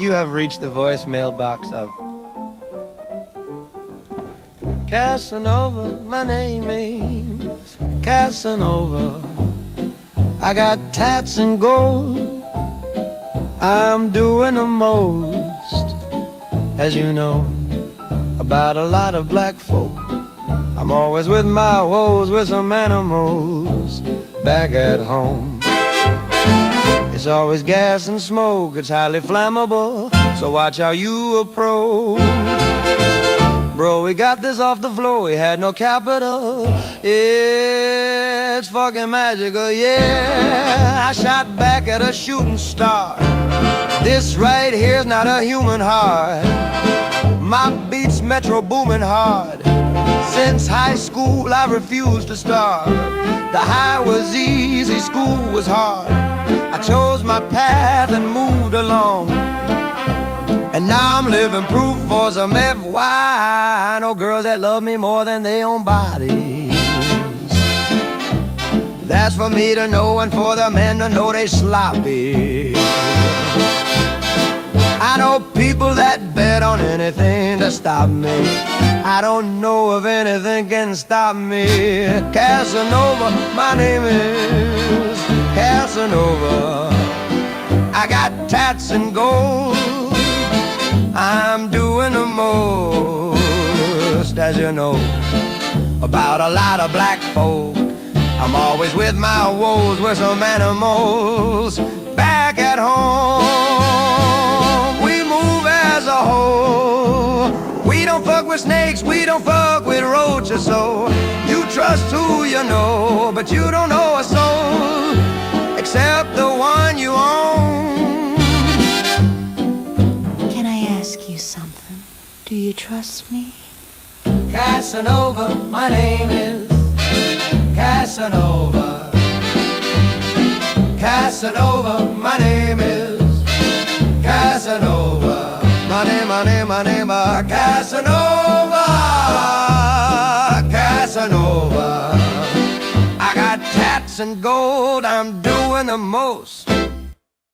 You have reached the voicemail box of Casanova. My name is Casanova. I got tats and gold. I'm doing the most, as you know, about a lot of black folk. I'm always with my woes, with some animals back at home. It's always gas and smoke, it's highly flammable, so watch how you approach. Bro, we got this off the floor, we had no capital. It's fucking magical, yeah. I shot back at a shooting star. This right here's not a human heart. My beats metro booming hard. Since high school I refused to starve. The high was easy, school was hard. I chose my path and moved along, and now I'm living proof for some FY. I know girls that love me more than their own bodies. That's for me to know and for the men to know they sloppy. I know people that bet on anything to stop me. I don't know if anything can stop me. Casanova, my name is Casanova. I got tats and gold. I'm doing the most, as you know, about a lot of black folk. I'm always with my woes, with some animals back at home. We move as a whole. We don't fuck with snakes, we don't fuck with roaches. So you trust who you know, but you don't know a soul except the one you own. Can I ask you something? Do you trust me? Casanova, my name is Casanova. Casanova, my name is Casanova. My name, Casanova. Casanova. I got tats and gold, I'm doing the most.